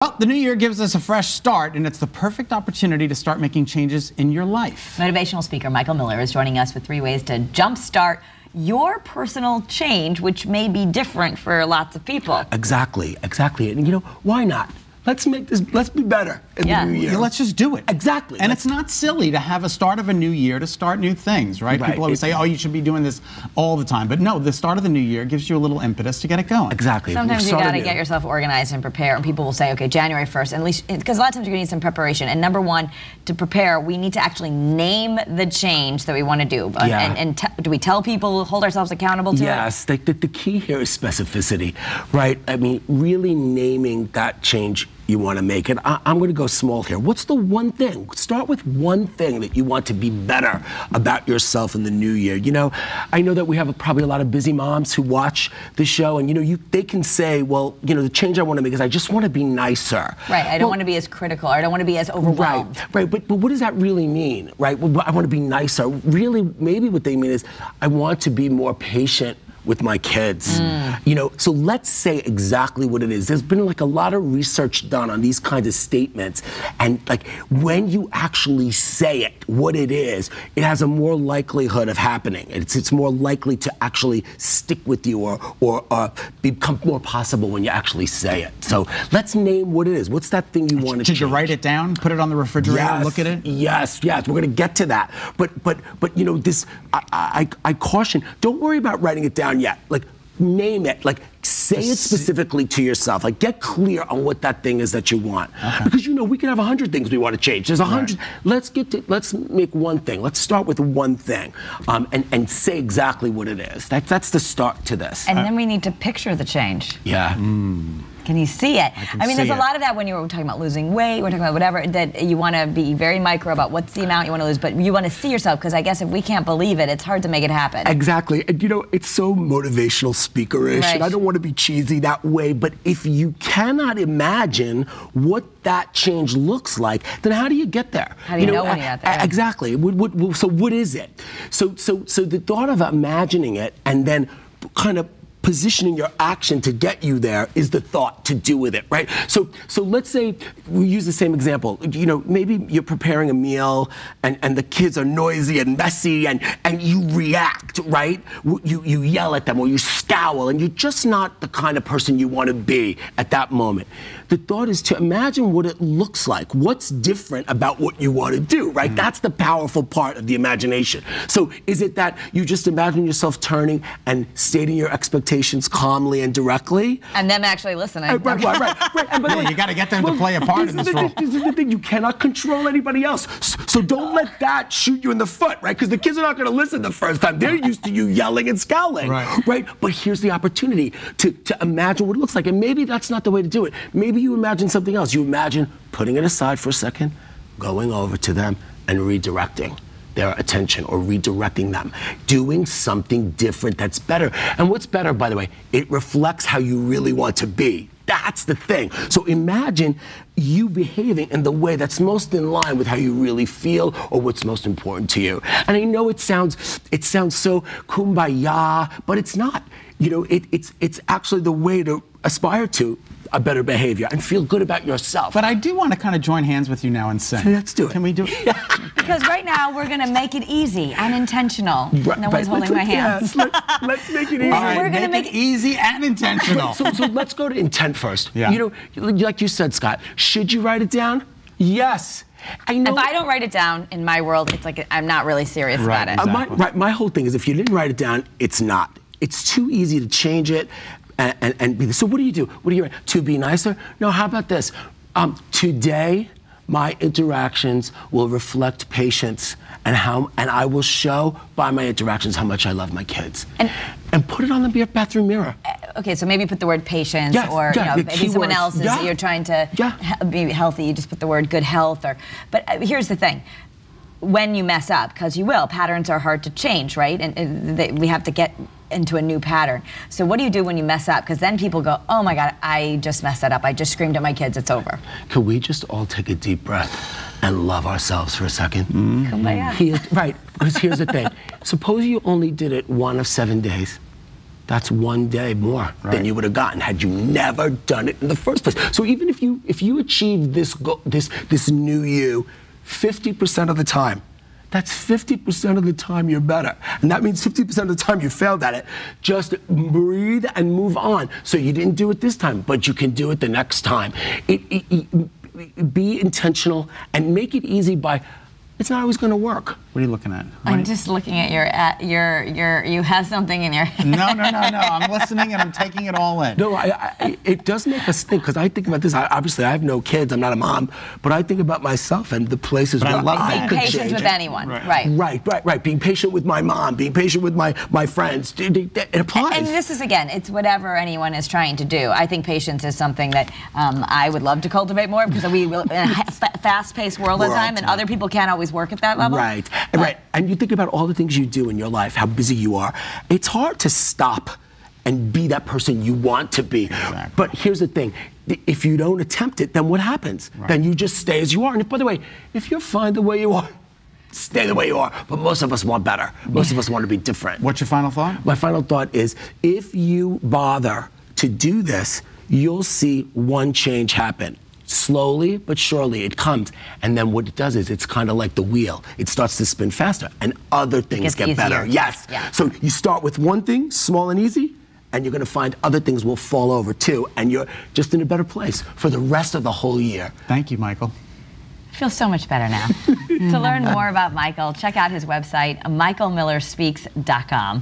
Well, the new year gives us a fresh start, and it's the perfect opportunity to start making changes in your life. Motivational speaker Michael Miller is joining us with 3 ways to jumpstart your personal change, which may be different for lots of people. Exactly. And you know, why not? Let's be better in the new year. Yeah, let's just do it. Exactly. And it's not silly to have a start of a new year to start new things, right? People always say, oh, you should be doing this all the time. But no, the start of the new year gives you a little impetus to get it going. Exactly. Sometimes you got to get yourself organized and prepare. And people will say, okay, January 1st, at least, because a lot of times you're going to need some preparation. And number one, to prepare, we need to actually name the change that we want to do. Yeah. And do we tell people, hold ourselves accountable to it? Yes, the key here is specificity, right? I mean, really naming that change you want to make. And I'm going to go small here. What's the one thing? Start with one thing that you want to be better about yourself in the new year. You know, I know that we have probably a lot of busy moms who watch the show, and you know, they can say, well, you know, the change I want to make is I just want to be nicer. Right. I don't want to be as critical. I don't want to be as overwhelmed. Right. But what does that really mean? Right. Well, I want to be nicer. Really, maybe what they mean is I want to be more patient with my kids. You know, so let's say exactly what it is. There's been like a lot of research done on these kinds of statements, and like when you actually say it, what it is, it has a more likelihood of happening. It's more likely to actually stick with you or become more possible when you actually say it. So let's name what it is. What's that thing you want to change? Did you write it down? Put it on the refrigerator and look at it? Yes. We're going to get to that. But you know, this I caution, don't worry about writing it down yet. Like, name it. Like, say it specifically to yourself. Like, get clear on what that thing is that you want. Okay. Because, you know, we can have 100 things we want to change. There's 100. Right. Let's make one thing. Let's start with one thing, and say exactly what it is. That's the start to this. And then we need to picture the change. Yeah. Can you see it? I mean, there's a lot of that when you were talking about losing weight, we're talking about whatever, that you want to be very micro about what's the amount you want to lose, but you want to see yourself, because I guess if we can't believe it, it's hard to make it happen. Exactly. And you know, it's so motivational speaker-ish, and I don't want to be cheesy that way, but if you cannot imagine what that change looks like, then how do you get there? How do you know when you got there? Exactly. So what is it? So the thought of imagining it and then kind of positioning your action to get you there is the thought to do with it, right? So let's say we use the same example. You know, maybe you're preparing a meal and the kids are noisy and messy and you react, right? You yell at them or you scowl, and you're just not the kind of person you want to be at that moment. The thought is to imagine what it looks like. What's different about what you want to do, right? That's the powerful part of the imagination. So is it that you just imagine yourself turning and stating your expectations calmly and directly? And them actually listening. Right. And by the way, you got to get them to play a part in this role. This is the thing. You cannot control anybody else. So don't let that shoot you in the foot, right? Because the kids are not going to listen the first time. They're used to you yelling and scowling, right? But here's the opportunity to imagine what it looks like. And maybe that's not the way to do it. Maybe you imagine something else. You imagine putting it aside for a second, going over to them and redirecting their attention or redirecting them, doing something different that's better. And what's better, by the way, it reflects how you really want to be. That's the thing. So imagine you behaving in the way that's most in line with how you really feel or what's most important to you. And I know it sounds so kumbaya, but it's not. You know, it's actually the way to aspire to a better behavior and feel good about yourself. But I do want to kind of join hands with you now and sing. Let's do it. Can we do it? Because right now we're going to make it easy and intentional. No one's holding my hand. Yes, let's make it easy. All right, we're going to make it easy and intentional. So let's go to intent first. Yeah. You know, like you said, Scott, should you write it down? Yes. I know. If I don't write it down, in my world, it's like I'm not really serious about it. Exactly. My whole thing is if you didn't write it down, it's not. It's too easy to change it. And be this. So what do you do? What do you write? To be nicer? No, how about this? Today, my interactions will reflect patience and I will show by my interactions how much I love my kids. And put it on the bathroom mirror. Okay, so maybe put the word patience, or you know, maybe someone else is you're trying to be healthy. You just put the word good health. But here's the thing. When you mess up, because you will, patterns are hard to change, right? And we have to get into a new pattern. So what do you do when you mess up? Because then people go, oh my God, I just messed that up. I just screamed at my kids, it's over. Can we just all take a deep breath and love ourselves for a second? Kumbaya. Right, because here's the thing. Suppose you only did it 1 of 7 days. That's one day more than you would have gotten had you never done it in the first place. So even if you achieve this goal, this new you, 50% of the time, that's 50% of the time you're better. And that means 50% of the time you failed at it. Just breathe and move on. So you didn't do it this time, but you can do it the next time. Be intentional and make it easy by, it's not always going to work. What are you looking at? I'm just looking at you have something in your head. No. I'm listening and I'm taking it all in. No, it does make us think, because I think about this. Obviously, I have no kids. I'm not a mom. But I think about myself and the places where I could change. Being patient with anyone. Right. Being patient with my mom. Being patient with my friends. It applies. And this is, again, it's whatever anyone is trying to do. I think patience is something that I would love to cultivate more, because we live in a fast-paced world at the time, and other people can't always work at that level. Right. And you think about all the things you do in your life, how busy you are. It's hard to stop and be that person you want to be. Exactly. But here's the thing. If you don't attempt it, then what happens? Then you just stay as you are. And by the way, if you're fine the way you are, stay the way you are. But most of us want better. Most of us want to be different. What's your final thought? My final thought is, if you bother to do this, you'll see one change happen. Slowly but surely it comes, and then what it does is it's kind of like the wheel. It starts to spin faster, and other things get better. Yes. Yeah. So you start with one thing, small and easy, and you're going to find other things will fall over too, and you're just in a better place for the rest of the whole year. Thank you, Michael. I feel so much better now. To learn more about Michael, check out his website, michaelmillerspeaks.com.